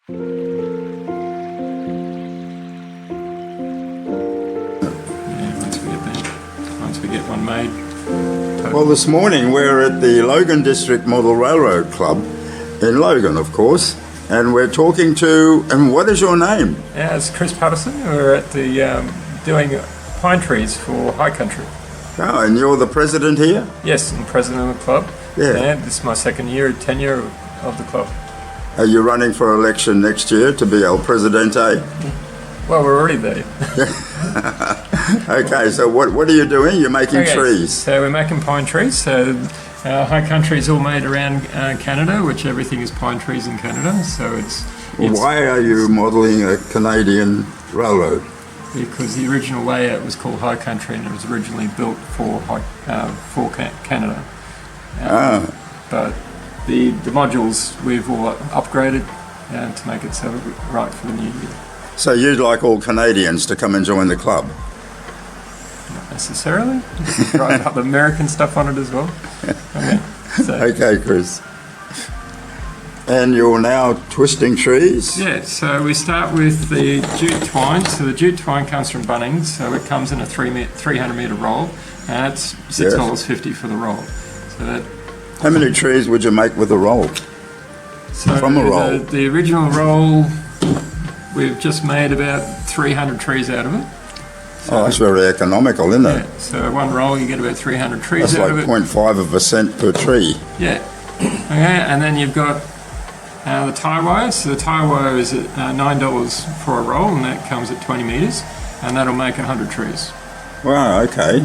Once we get one made. Well, this morning we're at the Logan District Model Railroad Club in Logan, of course, and we're talking to, and what is your name? Yeah, it's Chris Patterson. We're at the doing pine trees for high country. Oh, and you're the president here? Yes, I'm president of the club. Yeah. And this is my second tenure of the club. Are you running for election next year to be El Presidente? Well, we're already there. Okay, so what are you doing? You're making trees. So we're making pine trees. So high country is all made around Canada, which everything is pine trees in Canada. So it's why are you modelling a Canadian railroad? Because the original layout was called high country, and it was originally built for Canada. But the modules we've all upgraded to make it so right for the new year. So you'd like all Canadians to come and join the club? Not necessarily. Write up American stuff on it as well. Okay, Chris. And you're now twisting trees? Yeah, so we start with the jute twine. So the jute twine comes from Bunnings, so it comes in a 300 metre roll, and it's $6.50 for the roll. So that. How many trees would you make with a roll? So from a roll? The original roll, we've just made about 300 trees out of it. So, that's very economical, isn't it? Yeah, so one roll you get about 300 trees out of it. That's like 0.5 of a cent per tree. Yeah. Okay, and then you've got the tie wire. So the tie wire is at $9 for a roll, and that comes at 20 metres, and that'll make 100 trees. Wow, okay.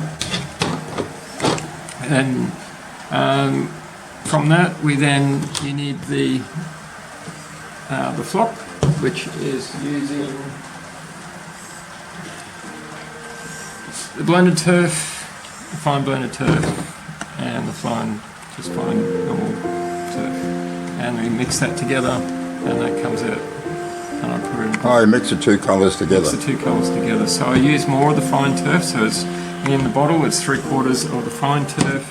And from that, you need the flock, which is using the blended turf, the fine blended turf, and the fine normal turf. And we mix that together, and that comes out. And I put it in. Oh, you mix the two colours together. Mix the two colours together. So I use more of the fine turf. So it's in the bottle, it's 3/4 of the fine turf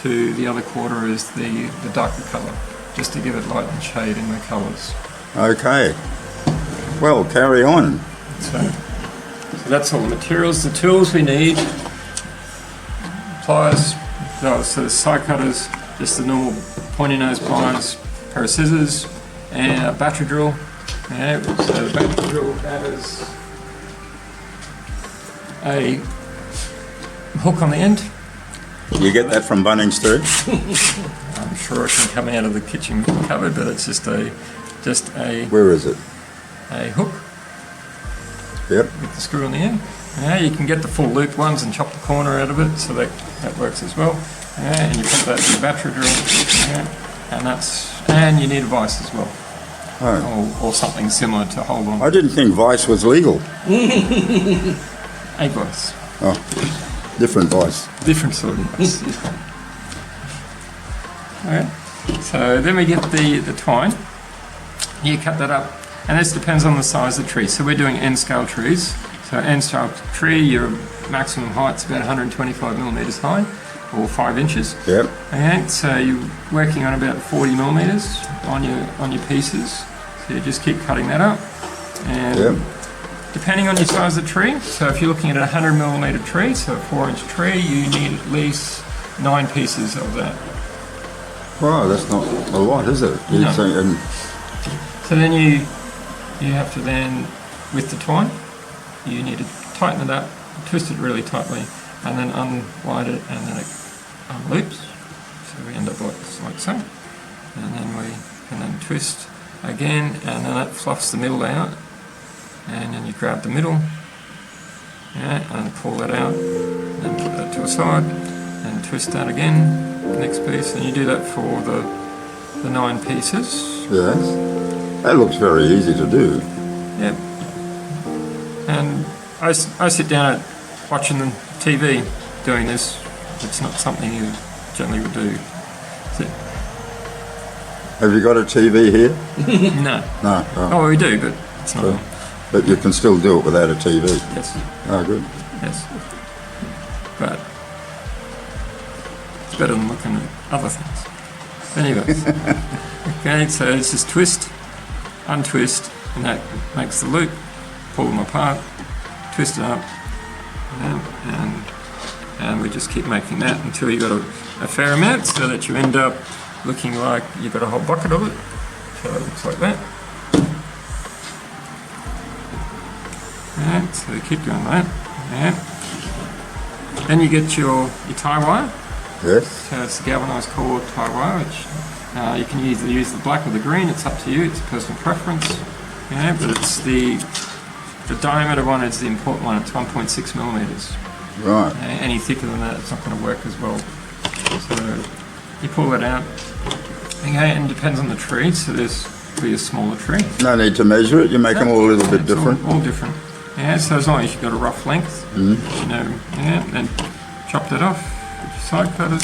to the other quarter is the darker colour, just to give it light and shade in the colours. Okay. Well, carry on. So that's all the materials. The tools we need: pliers, so the side cutters, just the normal pointy nose pliers, pair of scissors, and a battery drill. Yeah, so the battery drill has a hook on the end. You get that from Bunnings too? I'm sure it can come out of the kitchen cupboard, but it's just a Where is it? A hook. Yep. With the screw on the end. You can get the full loop ones and chop the corner out of it, so that works as well. And you put that in the battery drill, and you need a vice as well. Oh. Or something similar to hold on. I didn't think vice was legal. A vice. Oh, different vice. Different sort of vice. Okay. So then we get the twine. You cut that up, and this depends on the size of the tree. So we're doing N-scale trees. So N-scale tree, your maximum height's about 125 millimetres high, or 5 inches. Yep. Okay, so you're working on about 40 millimetres on your pieces. So you just keep cutting that up, and depending on your size of the tree. So if you're looking at a 100 millimetre tree, so a 4-inch tree, you need at least 9 pieces of that. Wow, that's not a lot, is it? No. So then you have to with the twine, you need to tighten it up, twist it really tightly, and then unwind it, and then it unloops. So we end up like so. And then we can then twist again, and then it fluffs the middle out. And then you grab the middle, and pull that out, and put that to a side, and twist that again, the next piece, and you do that for the 9 pieces. Yes. That looks very easy to do. Yep. And I sit down at watching the TV doing this. It's not something you generally would do. Have you got a TV here? No. No. Oh, we do, but it's not. But you can still do it without a TV? Yes. Oh, good. Yes. But it's better than looking at other things. Anyways. Okay, so it's just twist, untwist, and that makes the loop. Pull them apart, twist it up, and we just keep making that until you've got a fair amount, so that you end up looking like you've got a whole bucket of it. So it looks like that. And so you keep doing that. And then you get your tie wire. Yes. So it's a galvanised core tie wire, which you can either use the black or the green. It's up to you. It's a personal preference. But it's the diameter one is the important one. It's 1.6 millimeters. Right. Any thicker than that, it's not going to work as well. So you pull it out. Okay, and it depends on the tree. So there's be a smaller tree. No need to measure it. You make them all a little bit different. All different. Yeah. So as long as you've got a rough length, you know. Yeah. And then chop that off with your side cutters,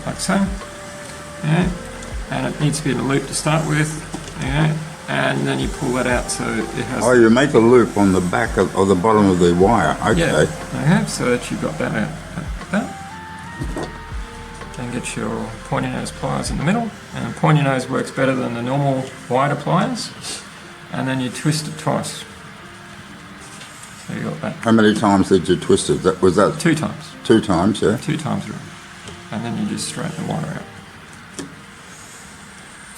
like so. Yeah. And it needs to be in a loop to start with. Yeah. And then you pull that out so it has... Oh, you make a loop on the back of, or the bottom of the wire. Okay. Yeah, so that you've got that out like that. Then get your pointy nose pliers in the middle. And pointy nose works better than the normal wider pliers. And then you twist it twice. So you got that. How many times did you twist it? Was that 2 times. 2 times, yeah? 2 times around. And then you just straighten the wire out.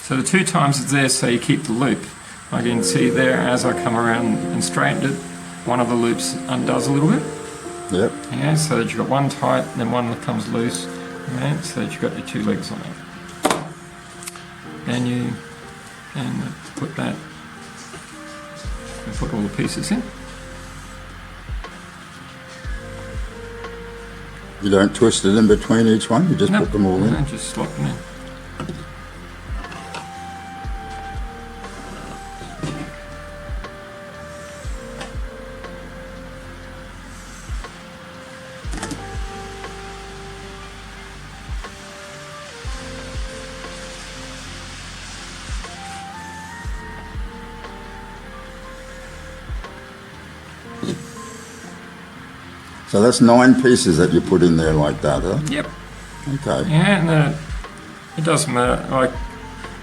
So the 2 times it's there so you keep the loop. Like you can see there, as I come around and straighten it, one of the loops undoes a little bit. Yep. Yeah, so that you've got one tight and then one that comes loose. Yeah, so that you've got your 2 legs on it. Then you put that, and put all the pieces in. You don't twist it in between each one, you just put them all in? No, just slot them in. So that's 9 pieces that you put in there like that, huh? Yep. Okay. Yeah, and it doesn't matter. Like,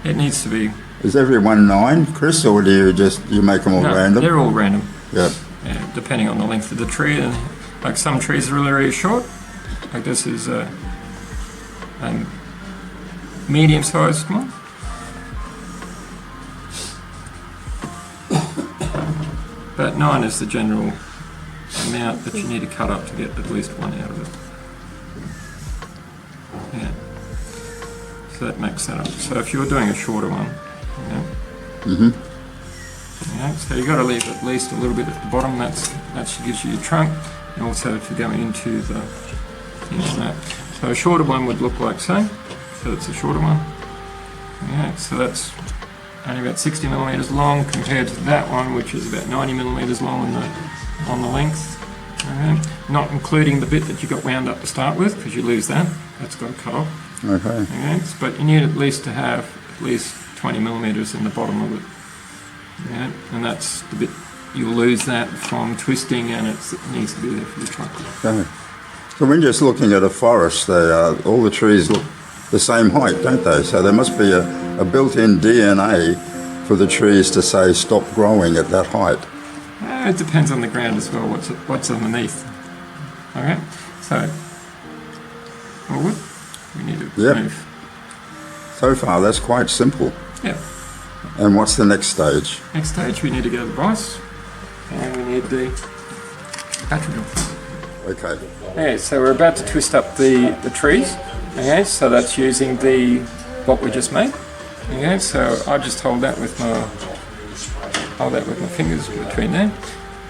it needs to be. Is everyone 9, Chris, or do you make them all random? They're all random. Yep. Yeah, depending on the length of the tree, and like some trees are really, really short. Like this is a medium-sized one. But 9 is the general amount that you need to cut up to get at least one out of it. Yeah. So that makes that up. So if you're doing a shorter one, yeah, so you've got to leave at least a little bit at the bottom. That gives you your trunk, and also to go into that. So a shorter one would look like so. So it's a shorter one. Yeah. So that's only about 60 millimeters long compared to that one, which is about 90 millimeters long on the length. Not including the bit that you got wound up to start with, because you lose that. That's got to cut off. Okay. But you need at least to have at least 20 millimeters in the bottom of it. Yeah, and that's the bit you'll lose that from twisting, and it needs to be there for the trunk. Okay. So when just looking at a forest, all the trees look the same height, don't they? So there must be a built-in DNA for the trees to say stop growing at that height. It depends on the ground as well, what's underneath. Okay, so forward, we need to move. So far, that's quite simple. Yeah. And what's the next stage? Next stage, we need to go to the vise, and we need the battery drill. Okay. Okay, so we're about to twist up the trees. Okay, so that's using what we just made. Okay, so I just hold that with my fingers between there.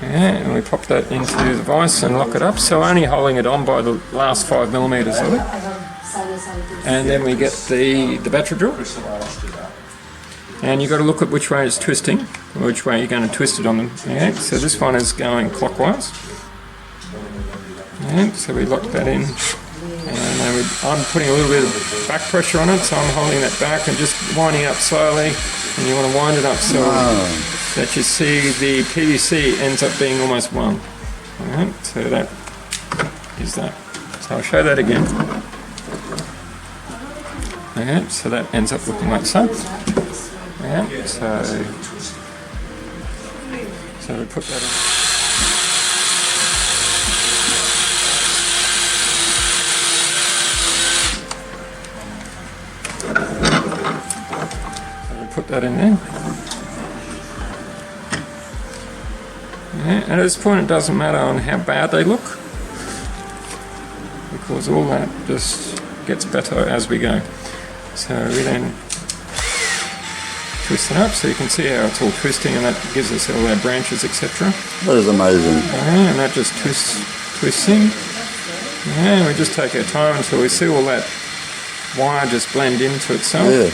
Yeah, and we pop that into the vise and lock it up. So only holding it on by the last 5 millimeters of it. And then we get the battery drill. And you've got to look at which way it's twisting, or which way you're going to twist it on them. Yeah, so this one is going clockwise. Yeah, so we lock that in. And then I'm putting a little bit of back pressure on it, so I'm holding that back and just winding up slowly. And you want to wind it up so that you see the PVC ends up being almost one. Alright, so that is that. So I'll show that again. Okay, so that ends up looking like so. Yeah, so we put that in. Put that in there. Yeah, and at this point it doesn't matter on how bad they look, because all that just gets better as we go. So we then twist it up so you can see how it's all twisting, and that gives us all our branches, etc. That is amazing. Yeah, and that just twists in. Yeah, we just take our time until we see all that wire just blend into itself. Yeah.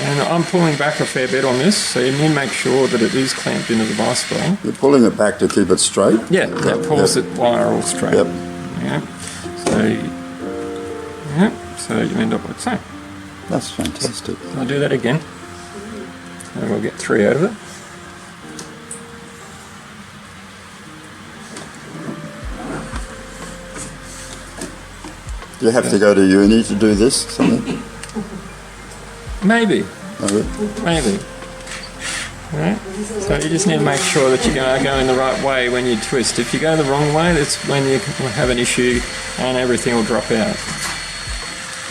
And I'm pulling back a fair bit on this, so you need to make sure that it is clamped into the vice bar. You're pulling it back to keep it straight? Yeah, that pulls it wire all straight. Yep. Yeah. So you end up like so. That's fantastic. I'll do that again, and we'll get 3 out of it. Do you have to go to uni to do this? Something? Maybe. Okay. Maybe. Right? So you just need to make sure that you're going the right way when you twist. If you go the wrong way, that's when you have an issue and everything will drop out.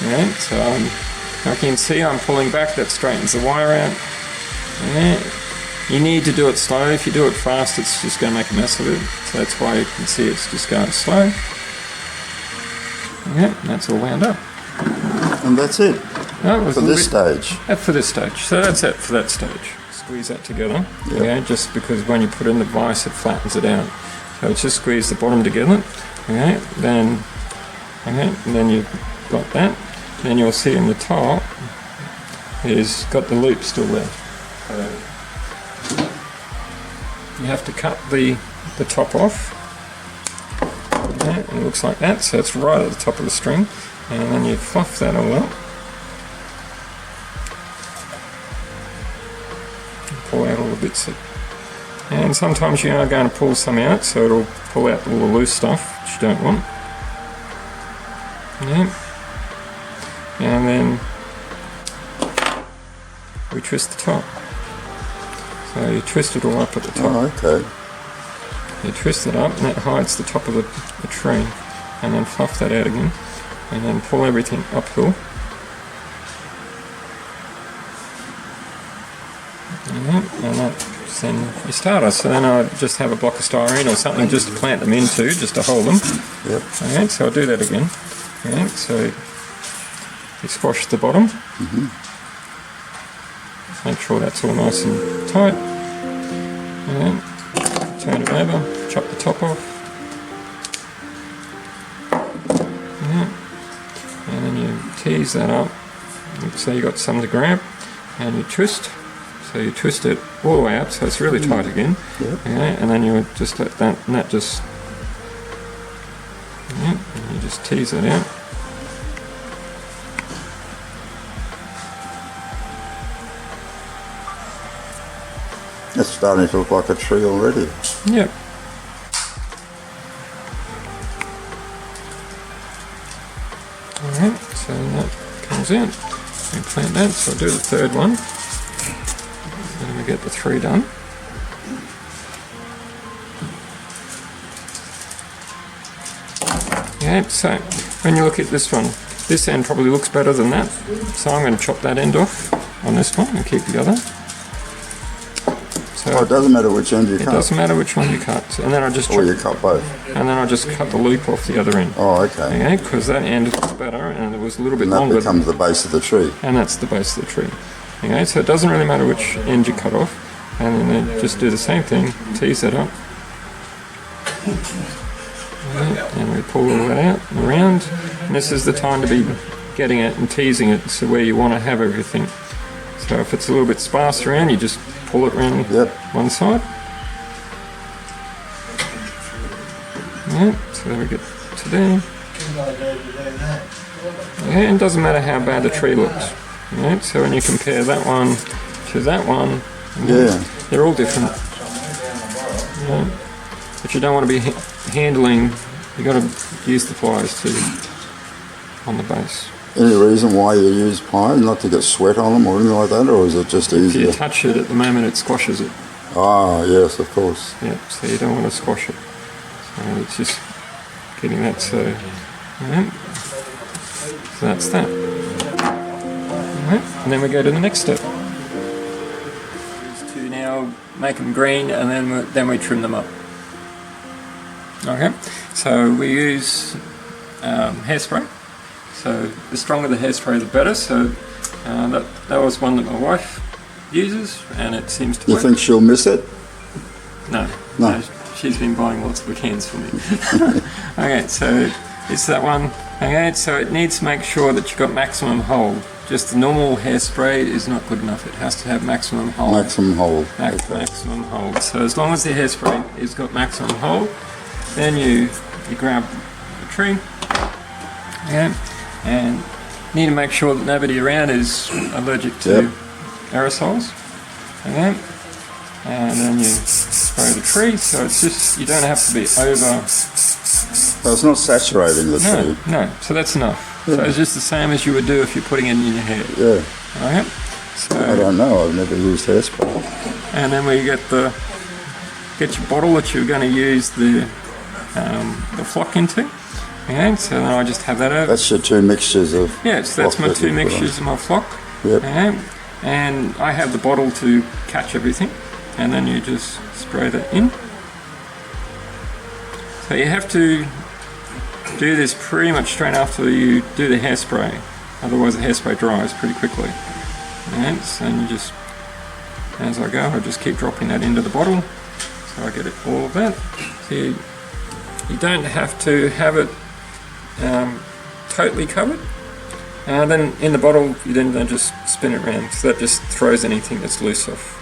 Right? So like you can see, I'm pulling back, that straightens the wire out. Yeah. You need to do it slow. If you do it fast, it's just going to make a mess of it. So that's why you can see it's just going slow. Yeah, and that's all wound up. And that's it. For this stage. For this stage. So that's it for that stage. Squeeze that together. Yep. Okay, just because when you put in the vise, it flattens it out. So it's just squeeze the bottom together. Okay, and then you've got that. Then you'll see in the top, it's got the loop still there. So you have to cut the top off. Okay, and it looks like that. So it's right at the top of the string. And then you fluff that all up. Pull out all the bits and sometimes you are going to pull some out, so it'll pull out all the loose stuff which you don't want. Yeah. And then we twist the top. So you twist it all up at the top. Oh, okay. You twist it up and that hides the top of the tree, and then fluff that out again, and then pull everything uphill. And that's then your starter. So then I just have a block of styrene or something just to plant them into, just to hold them. Yep. Okay, so I'll do that again. Okay, so you squash the bottom. Make sure that's all nice and tight. And then turn it over, chop the top off. Yeah. And then you tease that up. So you got some to grab, and you twist. So you twist it all the way up, so it's really tight again. Yep. Okay, and then you just let that, and that just, and you just tease it out. It's starting to look like a tree already. Yep. Alright, so that comes out. We plant that, so I'll do the third one. Then we get the 3 done. Okay, so when you look at this one, this end probably looks better than that. So I'm going to chop that end off on this one and keep the other. So Oh, it doesn't matter which end you cut. it doesn't matter which one you cut. And then I just Or you cut both. and then I just cut the loop off the other end. Oh, okay. Okay, because that end looks better and it was a little bit And that longer. becomes the base of the tree. And that's the base of the tree. Okay, so it doesn't really matter which end you cut off. And then just do the same thing, tease that up. Okay, and we pull all that out and around. And this is the time to be getting it and teasing it, so where you want to have everything. So if it's a little bit sparse around, you just pull it around one side. Yeah, so there we get to there. Yeah, and it doesn't matter how bad the tree looks. Yeah, so when you compare that one to that one, they're all different. Yeah. But you don't want to be handling, you've got to use the pliers too on the base. Any reason why you use pine? Not to get sweat on them or anything like that, or is it just If easier? you touch it at the moment, it squashes it. Ah, yes, of course. Yeah, so you don't want to squash it. So it's just getting that so. Alright. So that's that. Alright, and then we go to the next step. Is to now make them green, and then we trim them up. Okay, so we use hairspray. So the stronger the hairspray, the better. So that was one that my wife uses, and it seems to You work. think she'll miss it? No. She's been buying lots of cans for me. Okay, so it's that one. Okay, so it needs to make sure that you've got maximum hold. Just the normal hairspray is not good enough. It has to have maximum hold. Maximum hold. Maximum hold. So as long as the hairspray has got maximum hold, then you grab the tree. Okay, and need to make sure that nobody around is allergic to aerosols. Okay, and then you spray the tree. So it's just, you don't have to be over. Well, it's not saturating the tree. No. So that's enough. So it's just the same as you would do if you're putting it in your hair. Yeah. Okay. So I don't know. I've never used hairspray. and then we get your bottle that you're going to use the flock into. Okay, so then I just have that over. That's your two mixtures of. Yeah, so that's flock my that you two put on. mixtures of my flock. Yep. Okay, and I have the bottle to catch everything, and then you just spray that in. So you have to do this pretty much straight after you do the hairspray, otherwise the hairspray dries pretty quickly. And so you just, as I go, I just keep dropping that into the bottle, so I get it all of that. So you don't have to have it totally covered. Then in the bottle, you then just spin it around, so that just throws anything that's loose off.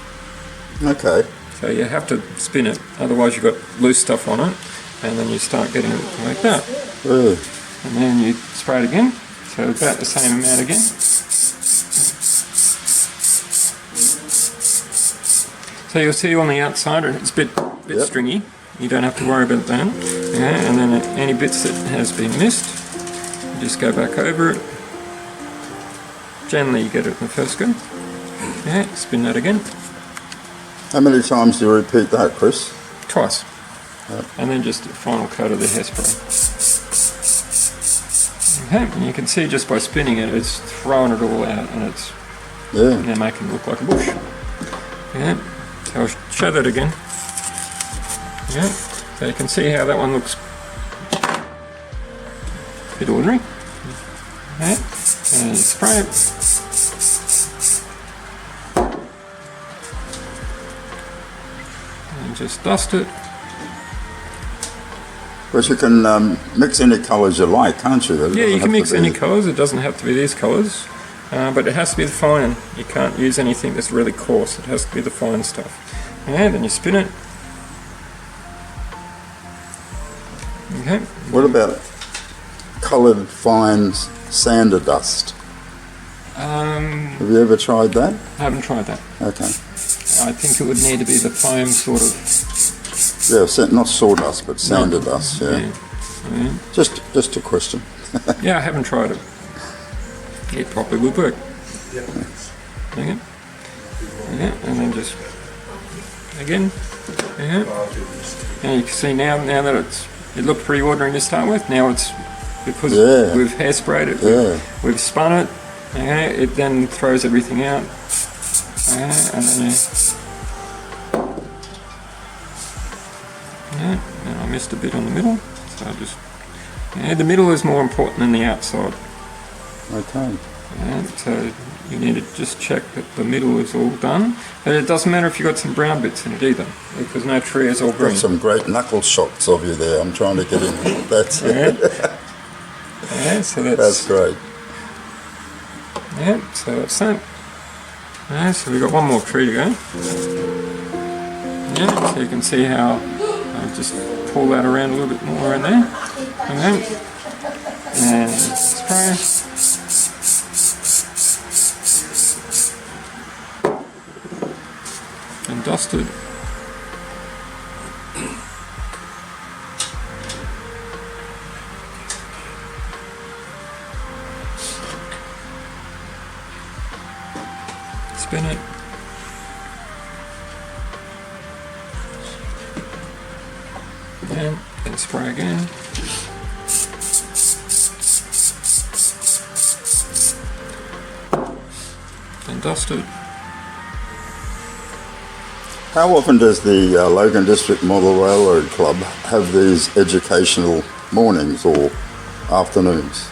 Okay. So you have to spin it, otherwise you've got loose stuff on it, and then you start getting it like that. Really? And then you spray it again, so about the same amount again. So you'll see on the outside it's a bit stringy. You don't have to worry about that. Yeah, and then any bits that has been missed, you just go back over it. Generally you get it in the first go. Yeah, spin that again. How many times do you repeat that, Chris? Twice. Yep. And then just a final coat of the hairspray. Okay, and you can see just by spinning it, it's throwing it all out, and it's now making it look like a bush. Yeah, so I'll show that again. Yeah, so you can see how that one looks a bit ordinary. Okay, and you spray it. And just dust it. But you can mix any colours you like, can't you? Yeah, you can mix any colours. It doesn't have to be these colours, but it has to be the fine. You can't use anything that's really coarse. It has to be the fine stuff. And then you spin it. Okay. What about coloured fine sander dust? Have you ever tried that? I haven't tried that. Okay. I think it would need to be the foam sort of. Yeah, not sawdust, but sander dust. Yeah. Yeah. Just a question. Yeah, I haven't tried it. It probably would work. Okay. Yeah, and then just again. Yeah. And you can see now that it looked pretty ordinary to start with. Now it's because we've hairsprayed it. We've spun it. Okay, it then throws everything out. Okay, and then and I missed a bit on the middle, so I just the middle is more important than the outside. Okay. So you need to just check that the middle is all done. But it doesn't matter if you've got some brown bits in it either, because no tree is all green. Got some great knuckle shots of you there. I'm trying to get in. That's so that's great. Yeah, so that's that. So we've got one more tree to go. Yeah, so you can see how I'll just pull that around a little bit more in there. Okay. And spray. And dust it. and then spray again. And dust it. How often does the Logan District Model Railroad Club have these educational mornings or afternoons?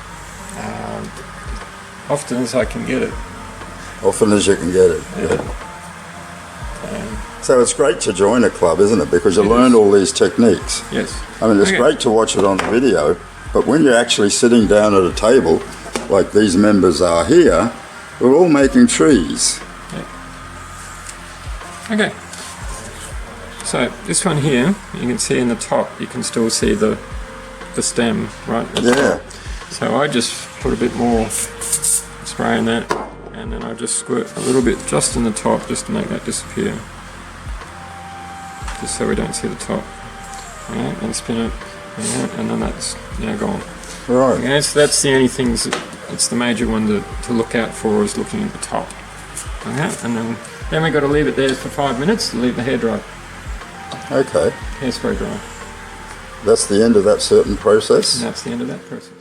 Often as I can get it. Often as you can get it. Yeah. So it's great to join a club, isn't it? Because you It learn is. all these techniques. Yes. I mean, it's Okay. great to watch it on the video, but when you're actually sitting down at a table, like these members are here, we're all making trees. Okay. So this one here, you can see in the top, you can still see the stem, right? at the Yeah. top. So I just put a bit more spray in that, and then I just squirt a little bit just in the top, just to make that disappear. Just so we don't see the top. Alright, and spin it, and then that's now gone. Right. Okay, so that's the only things, it's the major one to look out for is looking at the top. Okay, and then we've got to leave it there for 5 minutes to leave the hair dry. Okay. Hairspray dry. That's the end of that certain process. And that's the end of that process.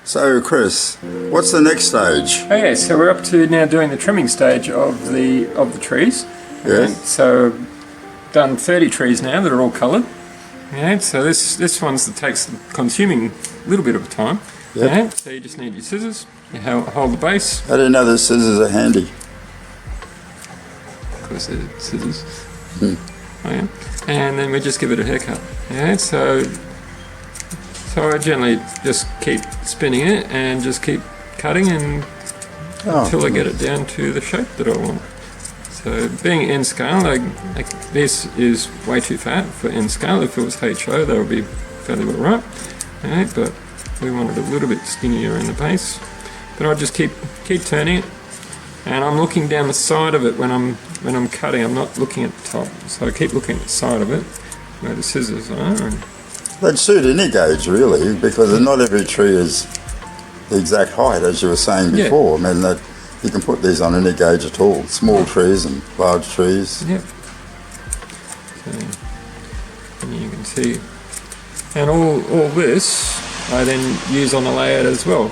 So, Chris, what's the next stage? Okay, so we're up to now doing the trimming stage of the trees. Yes. Okay, so done 30 trees now that are all coloured. Okay, so this one's that takes consuming a little bit of time. Yep. Okay, so you just need your scissors. You hold the base. How do you know the scissors are handy? Of course, they're scissors. Okay. And then we just give it a haircut. Okay, so I generally just keep spinning it and just keep cutting until I get it down to the shape that I want. So being N scale, this is way too fat for N scale. If it was HO, that would be fairly well right. Okay, but we want it a little bit skinnier in the base. But I just keep turning it, and I'm looking down the side of it when I'm cutting. I'm not looking at the top, so I keep looking at the side of it where the scissors are. And They'd suit any gauge, really, because not every tree is the exact height, as you were saying before. I mean, that you can put these on any gauge at all, small trees and large trees. Yep. So, and you can see, and all this I then use on the layout as well.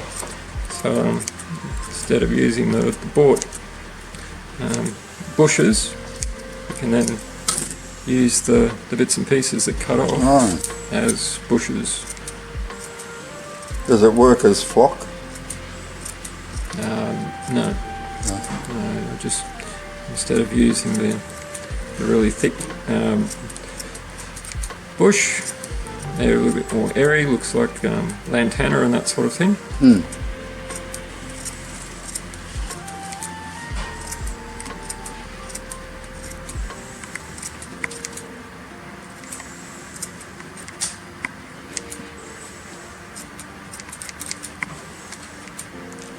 So instead of using the bought bushes, you can then use the bits and pieces that cut off Right. as bushes. Does it work as flock? No. I just, instead of using the really thick bush, they're a little bit more airy, looks like lantana and that sort of thing.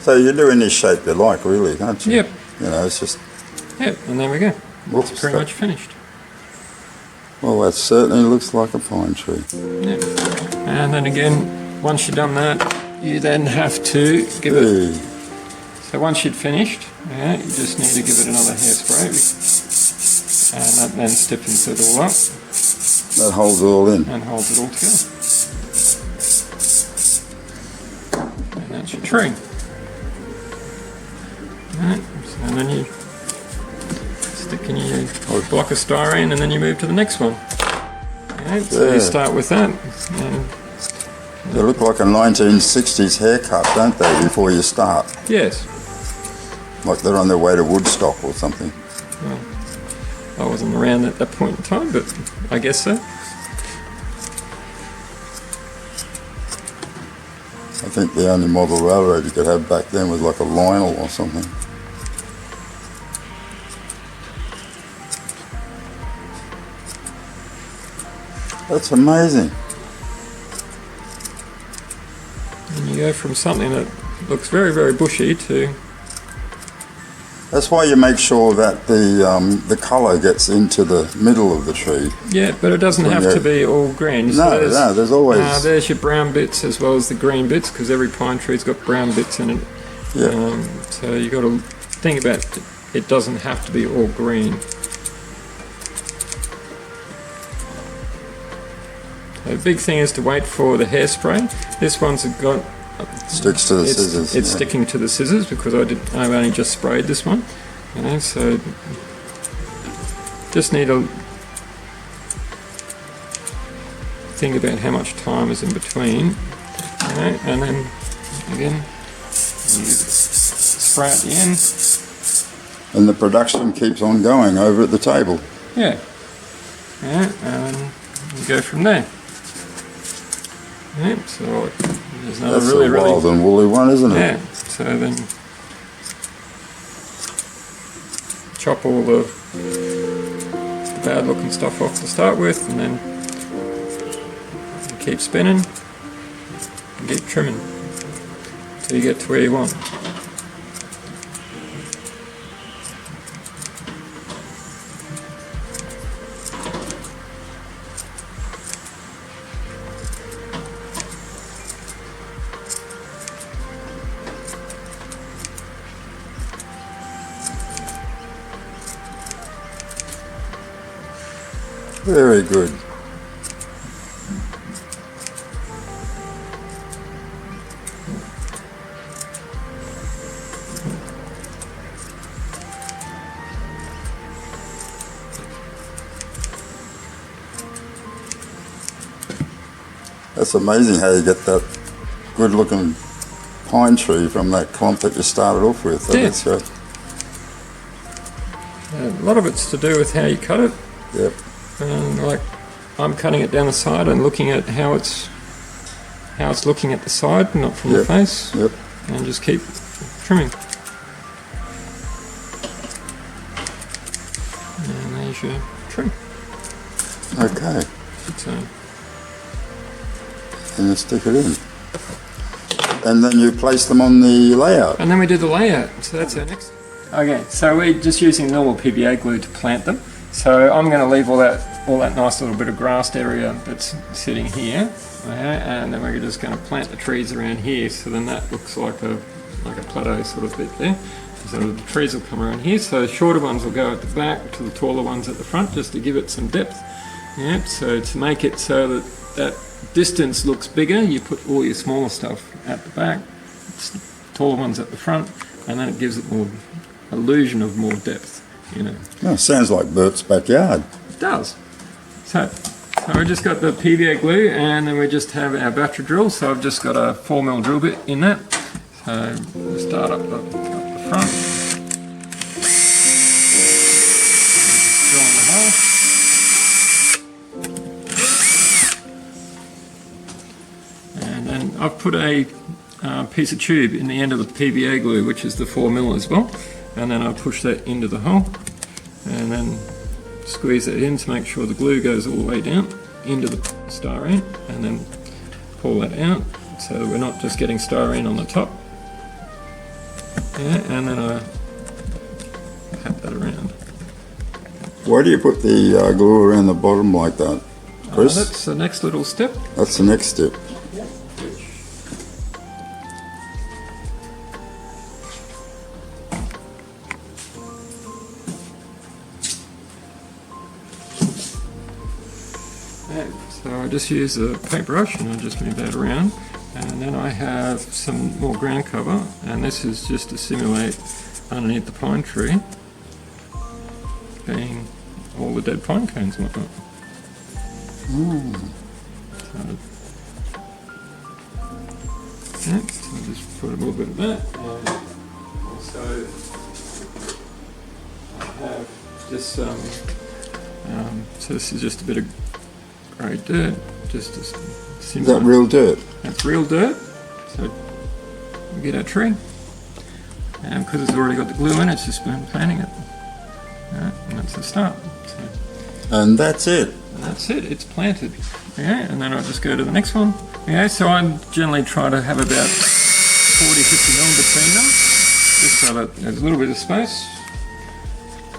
So you do any shape you like, really, can't you? Yep. You know, it's just, Yep, and there we go. Whoops, It's pretty that- much finished. well, that certainly looks like a pine tree. Yep. And then again, once you've done that, you then have to give it. Hey, So once you'd finished, you just need to give it another hairspray, and that then stiffens it all up that holds it all in. and holds it all together. And that's your tree. Alright, and then you stick in your block of styrene, and then you move to the next one. Alright, so Yeah. you start with that, and They look like a 1960s haircut, don't they, before you start? yes, Like they're on their way to Woodstock or something. I wasn't around at that point in time, but I guess so. I think the only model railroad you could have back then was like a Lionel or something. That's amazing. And you go from something that looks very, very bushy to That's why you make sure that the colour gets into the middle of the tree. Yeah, but it doesn't have to be all green. No, there's always... there's your brown bits as well as the green bits, because every pine tree's got brown bits in it. Yeah. So you got to think about it doesn't have to be all green. The big thing is to wait for the hairspray. This one's got... Sticks to the scissors. It's sticking to the scissors because I've only just sprayed this one. So just need to think about how much time is in between. And then again, you spray at the end. And the production keeps on going over at the table. Yeah. And you go from there. So there's another That's a wild and woolly one, isn't it? Yeah. So then chop all the bad looking stuff off to start with, and then keep spinning and keep trimming till you get to where you want. Very good. That's amazing how you get that good looking pine tree from that clump that you started off with. Yeah. That's good. A lot of it's to do with how you cut it. Yep. And like I'm cutting it down the side and looking at how it's looking at the side, not from the face. Yep. And just keep trimming. And there's your trim. Okay. So, And you stick it in. And then you place them on the layout. and then we do the layout. So that's our next. Okay, so we're just using normal PVA glue to plant them. So I'm going to leave all that nice little bit of grassed area that's sitting here, okay, and then we're just going to plant the trees around here. So then that looks like a plateau sort of bit there. So the trees will come around here. So the shorter ones will go at the back to the taller ones at the front, just to give it some depth. Yeah. So to make it so that distance looks bigger, you put all your smaller stuff at the back, taller ones at the front, and then it gives it more illusion of more depth. Oh, sounds like Bert's backyard. It does. So we just got the PVA glue, and then we just have our battery drill. So I've just got a 4mm drill bit in that. So we'll start up the front. Just drill in the hole. And then I've put a piece of tube in the end of the PVA glue, which is the 4mm as well. And then I push that into the hole and then squeeze it in to make sure the glue goes all the way down into the styrene, and then pull that out so that we're not just getting styrene on the top. Yeah, and then I pat that around. Why do you put the glue around the bottom like that, Chris? That's the next little step. That's the next step. So I just use a paintbrush and I just move that around, and then I have some more ground cover, and this is just to simulate underneath the pine tree being all the dead pine cones and whatnot. So I'll just put a little bit of that, and also I have just some, so this is just a bit of grey dirt, just to Is that real dirt? That's real dirt. So we get our tree, and because it's already got the glue in, it's just been planting it. Alright, and that's the start. So, And that's it. and that's it. It's planted. Okay, and then I'll just go to the next one. Okay, so I generally try to have about 40-50 mil between them, just so that there's a little bit of space.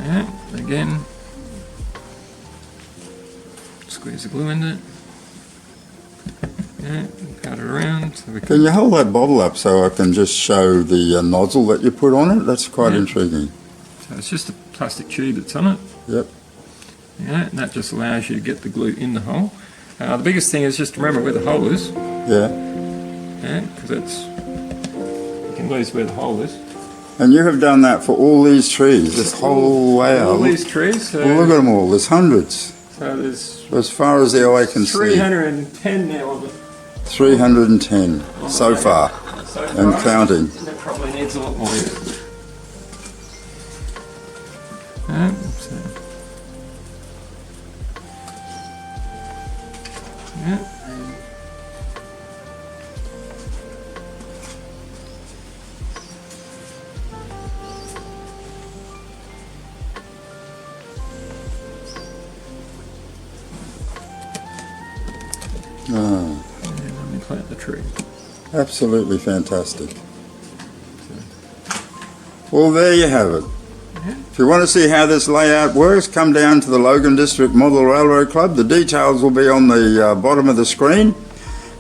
Yeah, again, squeeze the glue into it. Yeah, pat it around. So we Can you hold that bottle up so I can just show the nozzle that you put on it? That's quite intriguing. So it's just a plastic tube that's on it. Yep. Yeah, and that just allows you to get the glue in the hole. The biggest thing is just to remember where the hole is. Yeah. Yeah, because you can lose where the hole is. And you have done that for all these trees, this whole layout. All these trees. So, well, look at them all. There's hundreds. So there's As far as the eye can see. 310 now of it. 310 so far, So and far, counting. That probably needs a lot more. So. Yeah. Ah, And then we plant the tree. absolutely fantastic. Well, there you have it. If you want to see how this layout works, come down to the Logan District Model Railroad Club. The details will be on the bottom of the screen.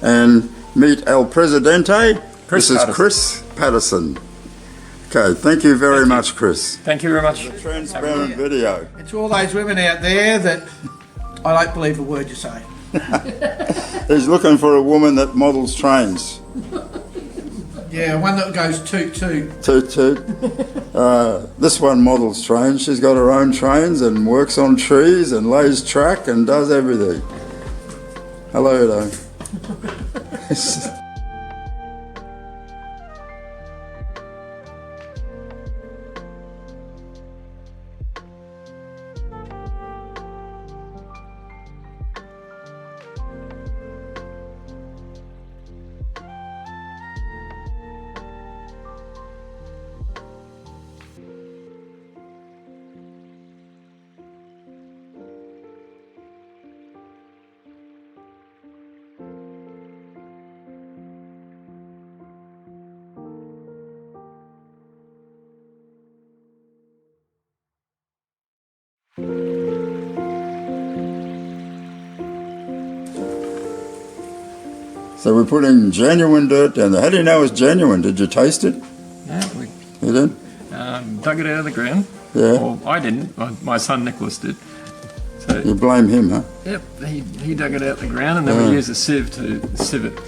And meet El Presidente. This is Chris Patterson. Okay, thank you very much, Chris. Thank you very much. Transparent video. It's all those women out there that I don't believe a word you say. He's looking for a woman that models trains. Yeah, one that goes toot toot. Toot toot. This one models trains. She's got her own trains and works on trees and lays track and does everything. Hello, though. So we're putting genuine dirt down there. How do you know it's genuine? Did you taste it? Yeah, we You did? dug it out of the ground. Yeah. Well, I didn't. My son Nicholas did. So You blame him, huh? yep, he dug it out of the ground, and then we used a sieve to sieve it.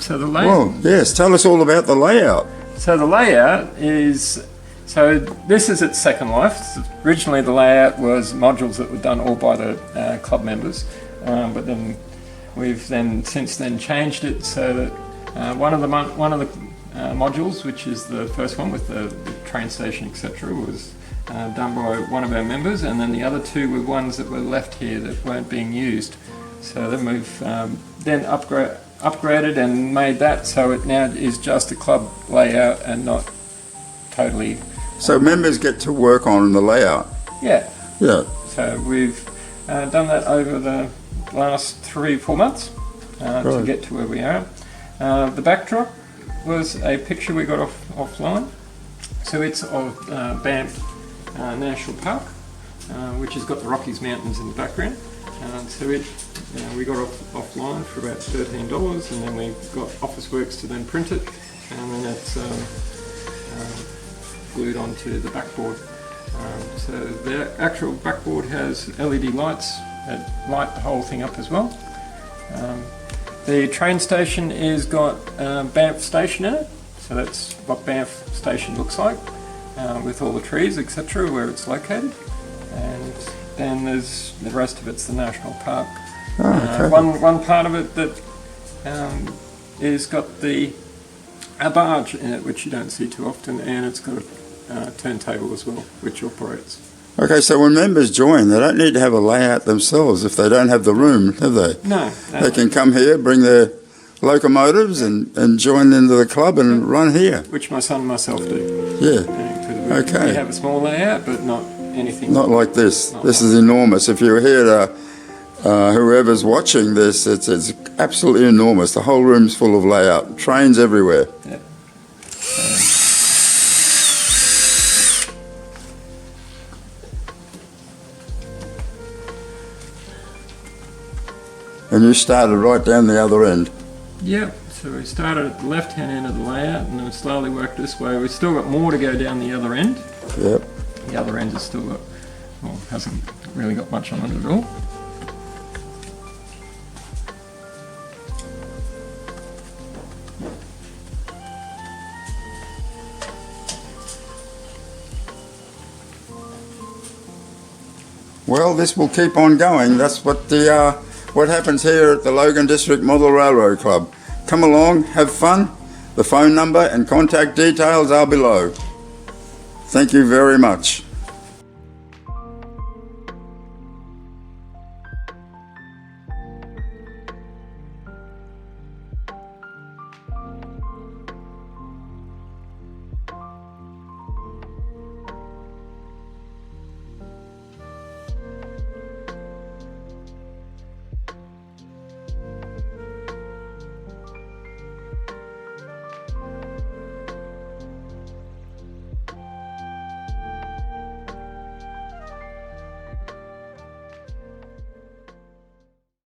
So the layout. Well, yes. Tell us all about the layout. So the layout is. So this is its second life. Originally, the layout was modules that were done all by the club members, but then we've since then changed it so that one of the modules, which is the first one with the train station, etc., was done by one of our members, and then the other two were ones that were left here that weren't being used. So then we've then upgraded and made that so it now is just a club layout and not totally. So members get to work on the layout. Yeah. Yeah. So we've done that over the last 3-4 months to Right. get to where we are. The backdrop was a picture we got offline. So it's of Banff National Park, which has got the Rockies Mountains in the background. So we got offline for about $13, and then we got Officeworks to then print it, and then it's glued onto the backboard. So the actual backboard has LED lights that light the whole thing up as well. The train station is got Banff Station in it, so that's what Banff Station looks like, with all the trees, etc., where it's located. And then there's the rest of it's the national park. Oh, okay. One part of it that is got a barge in it, which you don't see too often, and it's got a turntable as well, which operates. Okay, so when members join, they don't need to have a layout themselves if they don't have the room, have they? No. They can come here, bring their locomotives and join into the club and run here. Which my son and myself do. Yeah, We okay. have a small layout, but not anything. Not like this. Not This like is enormous. If you're here to, whoever's watching this, it's absolutely enormous. The whole room's full of layout. Trains everywhere. Yeah. And you started right down the other end. Yep, so we started at the left-hand end of the layout and then slowly worked this way. We've still got more to go down the other end. Yep. The other end has still got, well, hasn't really got much on it at all. Well, this will keep on going. That's what happens here at the Logan District Model Railroad Club. Come along, have fun. The phone number and contact details are below. Thank you very much.